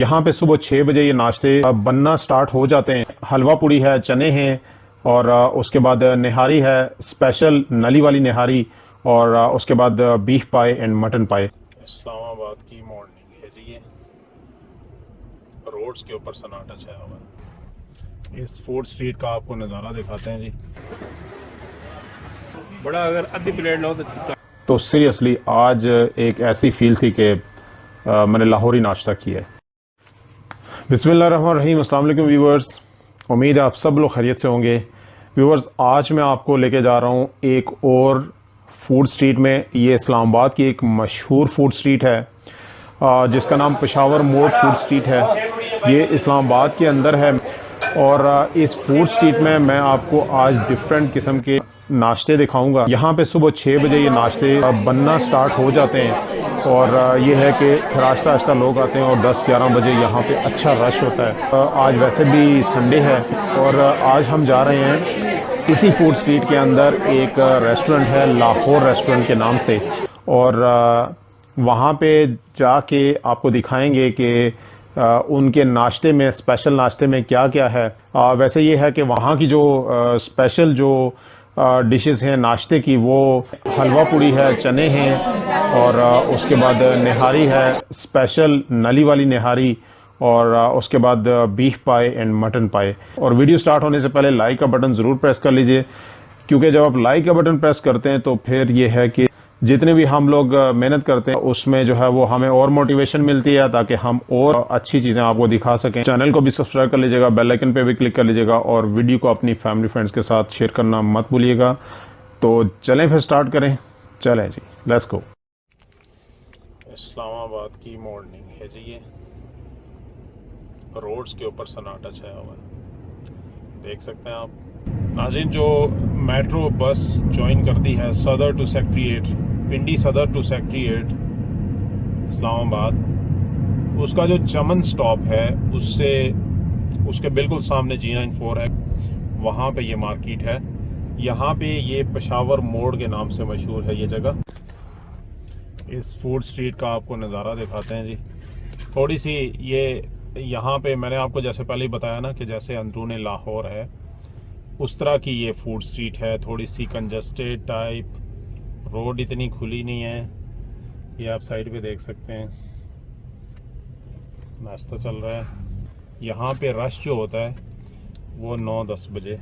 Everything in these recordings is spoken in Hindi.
यहाँ पे सुबह 6 बजे ये नाश्ते बनना स्टार्ट हो जाते हैं। हलवा पूड़ी है, चने हैं और उसके बाद निहारी है, स्पेशल नली वाली निहारी, और उसके बाद बीफ पाए एंड मटन पाए। इस्लामाबाद की मॉर्निंग है जी, ये रोड्स के ऊपर सन्नाटा छाया हुआ है। इस फूड स्ट्रीट का आपको नज़ारा दिखाते हैं जी। बड़ा अगर आधी प्लेट लो तो सीरियसली आज एक ऐसी फील थी कि मैंने लाहौरी नाश्ता किया है। बिस्मिल्लाहिर्रहमानिर्रहीम, अस्सलाम वालेकुम व्यूवर्स, उम्मीद है आप सब लोग खैरियत से होंगे। व्यूवर्स, आज मैं आपको लेके जा रहा हूँ एक और फूड स्ट्रीट में। ये इस्लामाबाद की एक मशहूर फूड स्ट्रीट है जिसका नाम पेशावर मोड़ फूड स्ट्रीट है। ये इस्लामाबाद के अंदर है और इस फूड स्ट्रीट में मैं आपको आज डिफरेंट किस्म के नाश्ते दिखाऊंगा। यहाँ पे सुबह 6 बजे ये नाश्ते बनना स्टार्ट हो जाते हैं और ये है कि फिर आहिस्ता आहिस्ता लोग आते हैं और 10-11 बजे यहाँ पे अच्छा रश होता है। आज वैसे भी संडे है और आज हम जा रहे हैं इसी फूड स्ट्रीट के अंदर। एक रेस्टोरेंट है लाहौर रेस्टोरेंट के नाम से, और वहाँ पे जाके आपको दिखाएंगे कि उनके नाश्ते में, स्पेशल नाश्ते में क्या क्या है। वैसे ये है कि वहाँ की जो स्पेशल जो डिशेस हैं नाश्ते की, वो हलवा पूड़ी है, चने हैं और उसके बाद निहारी है, स्पेशल नली वाली निहारी, और उसके बाद बीफ पाए एंड मटन पाए। और वीडियो स्टार्ट होने से पहले लाइक का बटन ज़रूर प्रेस कर लीजिए, क्योंकि जब आप लाइक का बटन प्रेस करते हैं तो फिर ये है कि जितने भी हम लोग मेहनत करते हैं उसमें जो है वो हमें और मोटिवेशन मिलती है, ताकि हम और अच्छी चीज़ें आपको दिखा सकें। चैनल को भी सब्सक्राइब कर लीजिएगा, बेल आइकन पे भी क्लिक कर लीजिएगा और वीडियो को अपनी फैमिली फ्रेंड्स के साथ शेयर करना मत भूलिएगा। तो चलें फिर स्टार्ट करें। चलें जी, लेट्स गो। इस्लामाबाद की मॉर्निंग है जी, ये रोड्स के ऊपर सन्नाटा छाया हुआ है, देख सकते हैं आप। नाज़रीन, जो मेट्रो बस ज्वाइन करती है सदर टू सेक्रेटरीट, पिंडी सदर टू सेक्रेटरीट इस्लामाबाद, उसका जो चमन स्टॉप है उसके बिल्कुल सामने G94 है, वहाँ पे ये मार्केट है। यहाँ पे ये पेशावर मोड़ के नाम से मशहूर है ये जगह। इस फूड स्ट्रीट का आपको नज़ारा दिखाते हैं जी। थोड़ी सी ये यहाँ पे मैंने आपको जैसे पहले ही बताया ना कि जैसे अंदरूनी लाहौर है, उस तरह की ये फूड स्ट्रीट है। थोड़ी सी कंजस्टेड टाइप, रोड इतनी खुली नहीं है। ये आप साइड पे देख सकते हैं, नाश्ता चल रहा है। यहाँ पे रश जो होता है वो 9-10 बजे।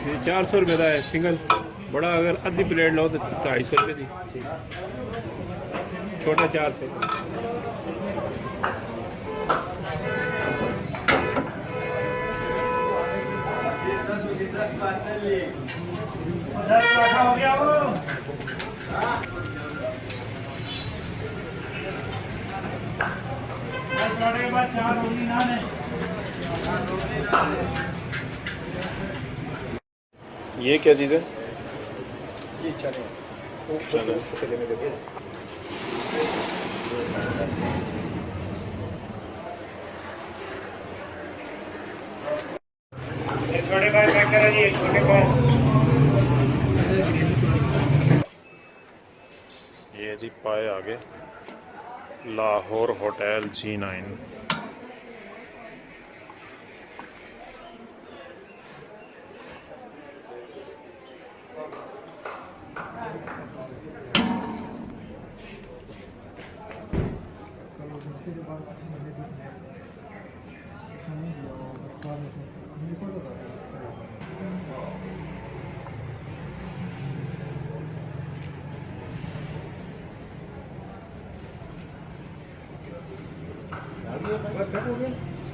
ये 400 रुपये का है सिंगल। बड़ा अगर आधी प्लेट लो तो 250 रुपये दी। छोटा 400। हो गया वो। के बाद 4 रोटी नान है। ये क्या चीज़ है? ये चले छोटे भाई पैक करा जी, छोटे भाई। ये जी पाए आगे लाहौर होटल G9।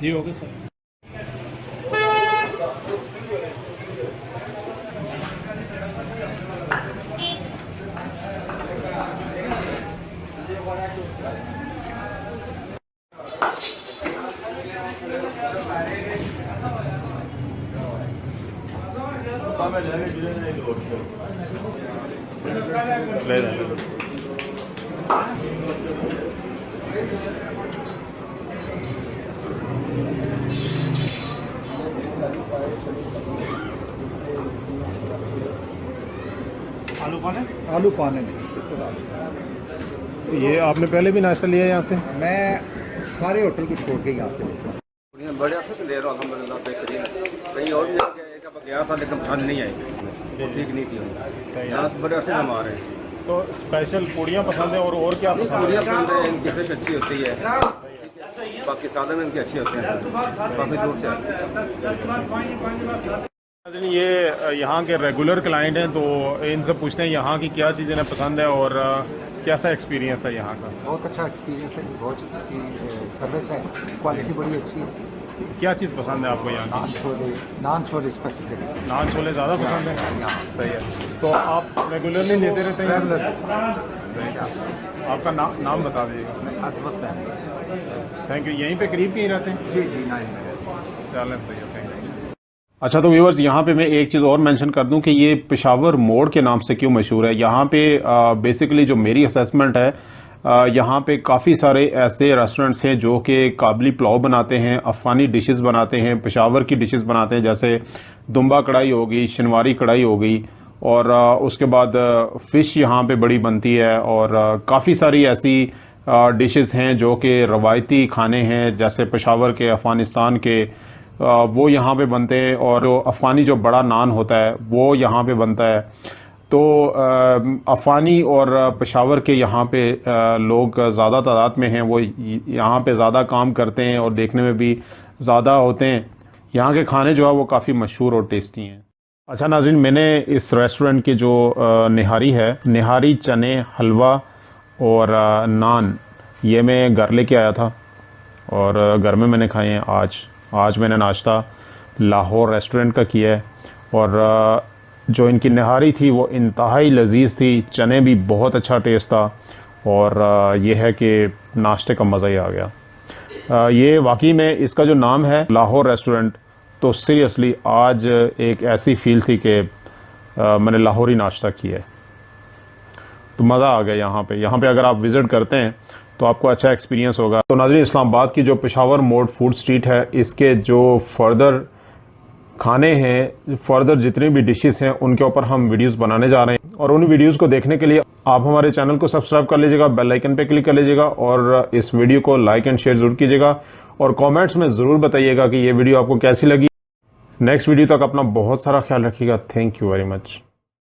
जी हो गया सर। ले लें। आलू पाने में ये आपने पहले भी नाश्ता लिया यहाँ से? मैं सारे होटल को छोड़ के यहाँ से लेता हूँ। बड़े अच्छे से ले रहा हूँ अल्हम्दुलिल्लाह, बेहतरीन। कहीं और भी एक अब गया था लेकिन पसंद नहीं आई, वो ठीक नहीं थी। यहाँ तो बड़े अच्छे हम आ रहे हैं। तो स्पेशल पूड़ियाँ पसंद है और क्या पसंद पूरियाँ पसंद है, इनकी फिश अच्छी होती है, बाकी साधन इनके अच्छे होते हैं, काफ़ी दूर से आते हैं। ये यहाँ के रेगुलर क्लाइंट हैं तो इनसे पूछते हैं यहाँ की क्या चीज़ें पसंद है और कैसा एक्सपीरियंस है यहाँ का? बहुत अच्छा एक्सपीरियंस है, बहुत अच्छी सर्विस है, क्वालिटी बड़ी अच्छी है। क्या चीज़ पसंद है आपको यहाँ की? नान छोले स्पेसिफिक। नान छोले ज़्यादा पसंद है? यहाँ सही है। तो आप रेगुलरली लेते रहते हैं? आपका नाम बता दीजिएगा। अजमत है। Thank you. यहीं पे करीब ही रहते हैं? जी जी, 9 चलें, सही है, थैंक यू। अच्छा, तो व्यूअर्स यहाँ पे मैं एक चीज़ और मेंशन कर दूं कि ये पेशावर मोड़ के नाम से क्यों मशहूर है। यहाँ पे बेसिकली जो मेरी असेसमेंट है, यहाँ पे काफ़ी सारे ऐसे रेस्टोरेंट्स हैं जो कि काबली पुलाव बनाते हैं, अफ़गानी डिशेस बनाते हैं, पेशावर की डिशेस बनाते हैं, जैसे दुम्बा कढ़ाई हो गई, शनवारी कढ़ाई हो गई, और उसके बाद फ़िश यहाँ पे बड़ी बनती है, और काफ़ी सारी ऐसी डिशेस हैं जो कि रवायती खाने हैं, जैसे पेशावर के, अफ़गानिस्तान के, वो यहाँ पे बनते हैं, और अफ़गानी जो बड़ा नान होता है वो यहाँ पे बनता है। तो अफ़गानी और पेशावर के यहाँ पे लोग ज़्यादा तादाद में हैं, वो यहाँ पे ज़्यादा काम करते हैं और देखने में भी ज़्यादा होते हैं। यहाँ के खाने जो है वो काफ़ी मशहूर और टेस्टी हैं। अच्छा नाज़रीन, मैंने इस रेस्टोरेंट की जो निहारी है, निहारी, चने, हलवा और नान, ये मैं घर लेके आया था और घर में मैंने खाए हैं। आज मैंने नाश्ता लाहौर रेस्टोरेंट का किया है, और जो इनकी निहारी थी वो इंतहाई लजीज़ थी, चने भी बहुत अच्छा टेस्ट था, और ये है कि नाश्ते का मज़ा ही आ गया। ये वाकई में इसका जो नाम है लाहौर रेस्टोरेंट, तो सीरियसली आज एक ऐसी फील थी कि मैंने लाहौरी नाश्ता किया है, तो मज़ा आ गया। यहाँ पे अगर आप विज़िट करते हैं तो आपको अच्छा एक्सपीरियंस होगा। तो नाज़रीन, इस्लामाबाद की जो पेशावर मोड़ फूड स्ट्रीट है, इसके जो फर्दर खाने हैं, फर्दर जितनी भी डिशेस हैं, उनके ऊपर हम वीडियोस बनाने जा रहे हैं, और उन वीडियोस को देखने के लिए आप हमारे चैनल को सब्सक्राइब कर लीजिएगा, बेल आइकन पे क्लिक कर लीजिएगा, और इस वीडियो को लाइक एंड शेयर ज़रूर कीजिएगा, और कमेंट्स में ज़रूर बताइएगा कि ये वीडियो आपको कैसी लगी। नेक्स्ट वीडियो तक अपना बहुत सारा ख्याल रखिएगा। Thank you very much.